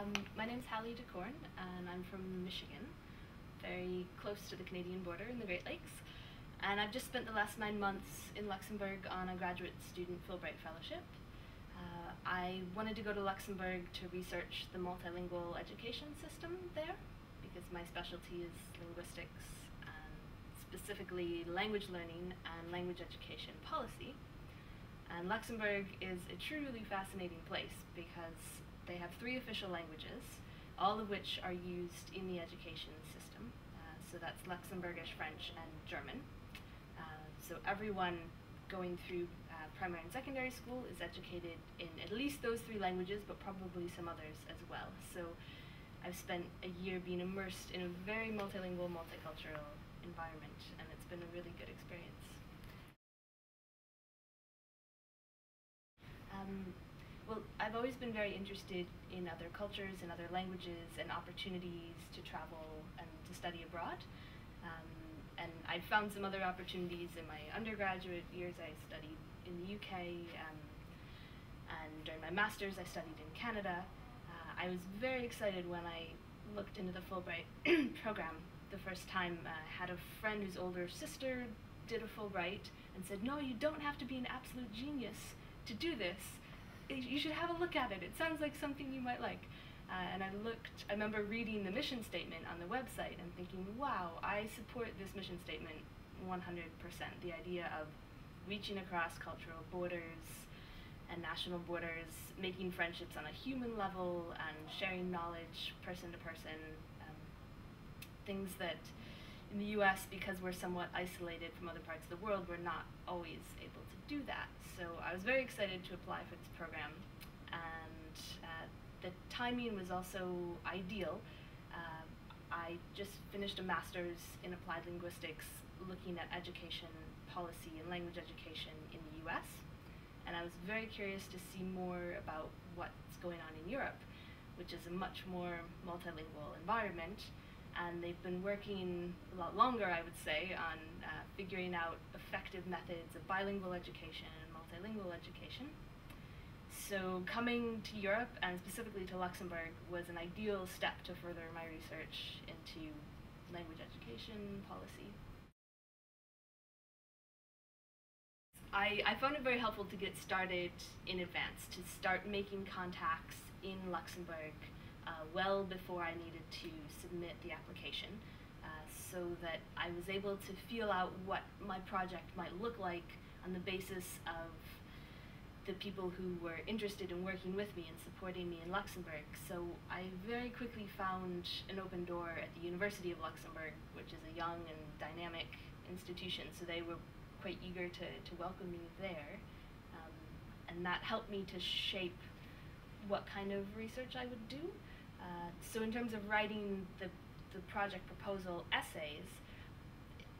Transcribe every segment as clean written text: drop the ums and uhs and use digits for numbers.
My name's Korne, and I'm from Michigan, very close to the Canadian border in the Great Lakes. And I've just spent the last 9 months in Luxembourg on a graduate student Fulbright fellowship. I wanted to go to Luxembourg to research the multilingual education system there, because my specialty is linguistics, and specifically language learning and language education policy. And Luxembourg is a truly fascinating place because they have 3 official languages, all of which are used in the education system. So that's Luxembourgish, French, and German. So everyone going through primary and secondary school is educated in at least those 3 languages, but probably some others as well. So I've spent a year being immersed in a very multilingual, multicultural environment, and it's been a really good experience. Well, I've always been very interested in other cultures and other languages and opportunities to travel and to study abroad. And I found some other opportunities in my undergraduate years. I studied in the UK, and during my master's I studied in Canada. I was very excited when I looked into the Fullbright program the first time. I had a friend whose older sister did a Fulbright and said, "No, you don't have to be an absolute genius to do this. You should have a look at it. It sounds like something you might like." And I remember reading the mission statement on the website and thinking, wow, I support this mission statement 100%. The idea of reaching across cultural borders and national borders, making friendships on a human level, and sharing knowledge person to person. Things that in the US, because we're somewhat isolated from other parts of the world, we're not always able to do that. So I was very excited to apply for this program, and the timing was also ideal. I just finished a master's in Applied Linguistics looking at education policy and language education in the US, and I was very curious to see more about what's going on in Europe, which is a much more multilingual environment. And they've been working a lot longer, I would say, on figuring out effective methods of bilingual education and multilingual education. So coming to Europe, and specifically to Luxembourg, was an ideal step to further my research into language education policy. I found it very helpful to get started in advance, to start making contacts in Luxembourg well before I needed to submit the application, so that I was able to feel out what my project might look like on the basis of the people who were interested in working with me and supporting me in Luxembourg. So I very quickly found an open door at the University of Luxembourg, which is a young and dynamic institution, so they were quite eager to welcome me there. And that helped me to shape what kind of research I would do. So in terms of writing the project proposal essays,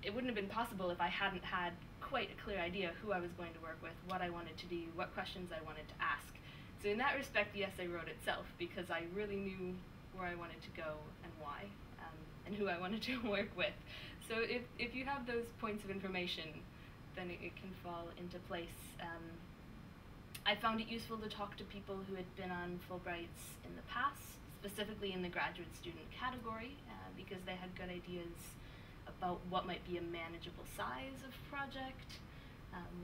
it wouldn't have been possible if I hadn't had quite a clear idea who I was going to work with, what I wanted to do, what questions I wanted to ask. So in that respect, the essay wrote itself, because I really knew where I wanted to go and why, and who I wanted to work with. So if you have those points of information, then it can fall into place. I found it useful to talk to people who had been on Fulbrights in the past, specifically in the graduate student category, because they had good ideas about what might be a manageable size of project,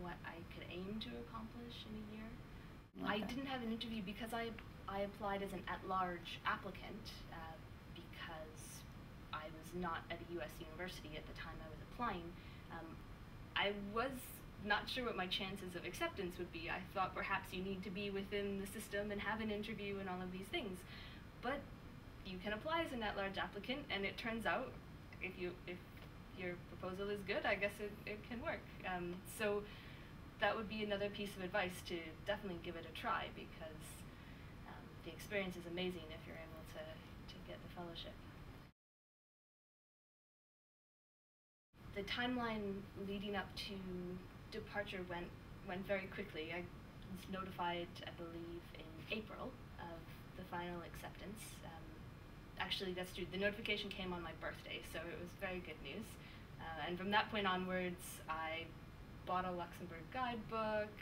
what I could aim to accomplish in a year. Okay. I didn't have an interview because I applied as an at-large applicant, because I was not at a US university at the time I was applying. I was not sure what my chances of acceptance would be. I thought perhaps you need to be within the system and have an interview and all of these things. But you can apply as an at-large applicant, and it turns out if your proposal is good, I guess it can work. So that would be another piece of advice, to definitely give it a try, because the experience is amazing if you're able to get the fellowship. The timeline leading up to departure went very quickly. I was notified, I believe, in April of the final acceptance. Actually, that's true. The notification came on my birthday, so it was very good news. And from that point onwards, I bought a Luxembourg guidebook,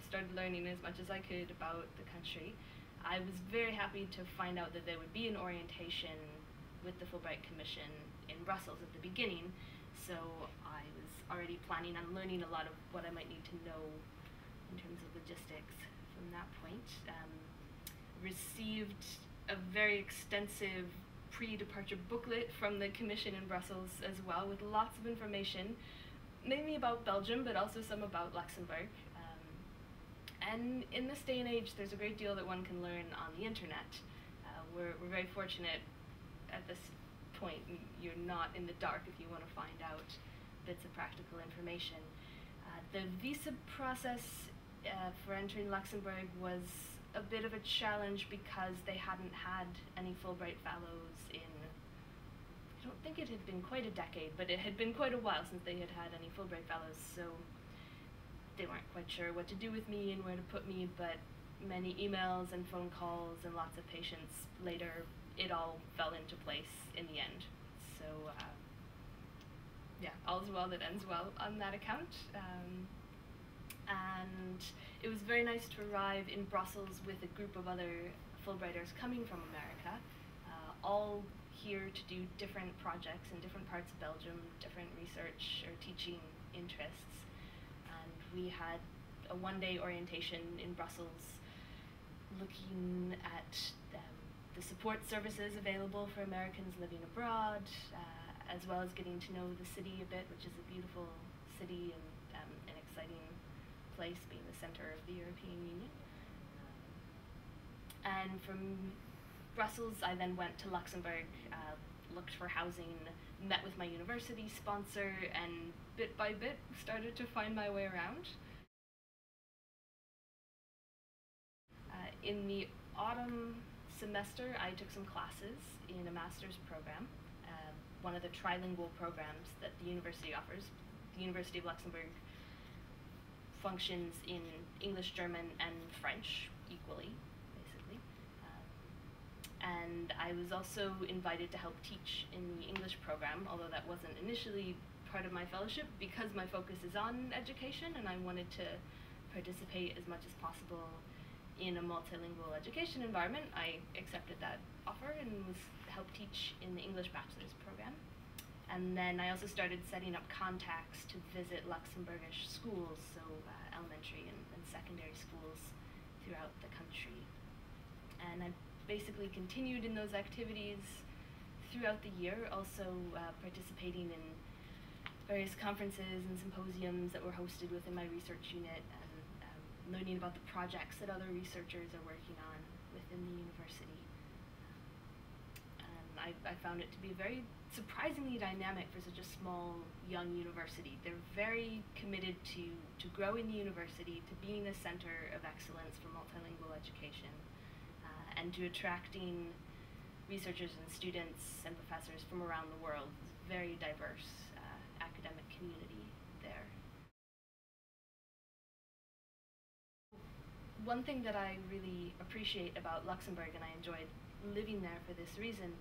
started learning as much as I could about the country. I was very happy to find out that there would be an orientation with the Fulbright Commission in Brussels at the beginning, so I was already planning on learning a lot of what I might need to know in terms of logistics from that point. Received a very extensive pre-departure booklet from the Commission in Brussels as well, with lots of information, mainly about Belgium, but also some about Luxembourg. And in this day and age, there's a great deal that one can learn on the internet. We're very fortunate at this point. You're not in the dark if you want to find out bits of practical information. The visa process for entering Luxembourg was a bit of a challenge because they hadn't had any Fulbright fellows in, I don't think it had been quite a decade, but it had been quite a while since they had had any Fulbright fellows, so they weren't quite sure what to do with me and where to put me, but many emails and phone calls and lots of patience later, it all fell into place in the end. So yeah, all's well that ends well on that account. And it was very nice to arrive in Brussels with a group of other Fulbrighters coming from America, all here to do different projects in different parts of Belgium, different research or teaching interests. And we had a one-day orientation in Brussels looking at the support services available for Americans living abroad, as well as getting to know the city a bit, which is a beautiful city and an exciting place, being the center of the European Union. And from Brussels, I then went to Luxembourg, looked for housing, met with my university sponsor, and bit by bit started to find my way around. In the autumn semester, I took some classes in a master's program, one of the trilingual programs that the university offers. The University of Luxembourg functions in English, German, and French equally, basically. And I was also invited to help teach in the English program, although that wasn't initially part of my fellowship, because my focus is on education and I wanted to participate as much as possible in a multilingual education environment. I accepted that offer and was helped teach in the English bachelor's program. And then I also started setting up contacts to visit Luxembourgish schools, so elementary and secondary schools throughout the country. And I basically continued in those activities throughout the year, also participating in various conferences and symposiums that were hosted within my research unit, and learning about the projects that other researchers are working on within the university. And I found it to be very surprisingly dynamic for such a small, young university. They're very committed to growing the university, to being a center of excellence for multilingual education, and to attracting researchers and students and professors from around the world. It's a very diverse academic community there. One thing that I really appreciate about Luxembourg, and I enjoyed living there for this reason,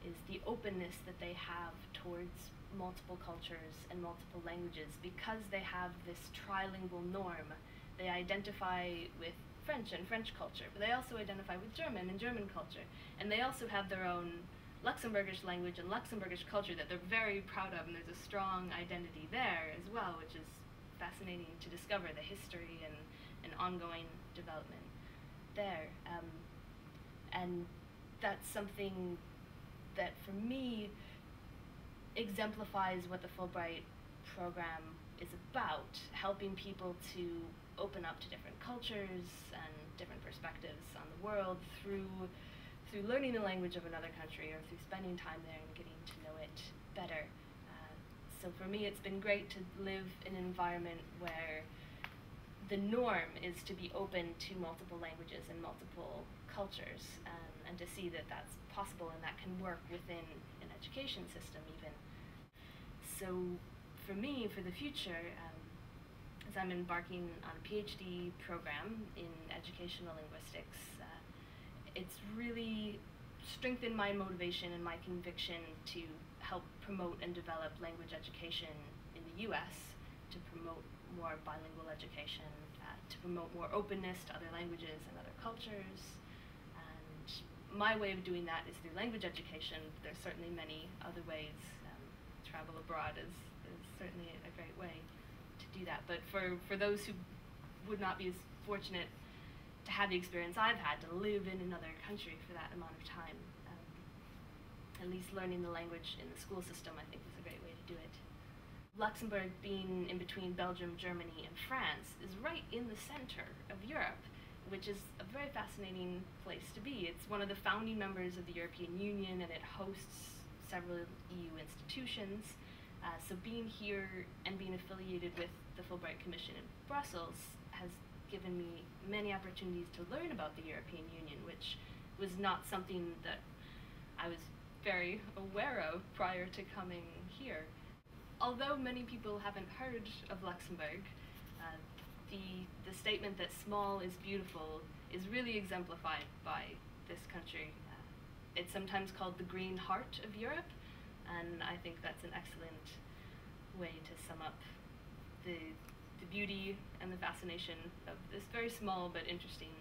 is the openness that they have towards multiple cultures and multiple languages. Because they have this trilingual norm, they identify with French and French culture, but they also identify with German and German culture. And they also have their own Luxembourgish language and Luxembourgish culture that they're very proud of, and there's a strong identity there as well, which is fascinating to discover the history and ongoing development there. And that's something that for me exemplifies what the Fullbright program is about, helping people to open up to different cultures and different perspectives on the world through learning the language of another country or through spending time there and getting to know it better. So for me, it's been great to live in an environment where the norm is to be open to multiple languages and multiple cultures, and to see that that's possible and that can work within an education system even. So for me, for the future, as I'm embarking on a PhD program in educational linguistics, it's really strengthened my motivation and my conviction to help promote and develop language education in the US, to promote more bilingual education, to promote more openness to other languages and other cultures, my way of doing that is through language education. There's certainly many other ways. Travel abroad is certainly a great way to do that. But for those who would not be as fortunate to have the experience I've had, to live in another country for that amount of time, at least learning the language in the school system, I think, is a great way to do it. Luxembourg, being in between Belgium, Germany, and France, is right in the center of Europe, which is a very fascinating place to be. It's one of the founding members of the European Union, and it hosts several EU institutions. So being here and being affiliated with the Fulbright Commission in Brussels has given me many opportunities to learn about the European Union, which was not something that I was very aware of prior to coming here. Although many people haven't heard of Luxembourg, the statement that small is beautiful is really exemplified by this country. It's sometimes called the green heart of Europe, and I think that's an excellent way to sum up the beauty and the fascination of this very small but interesting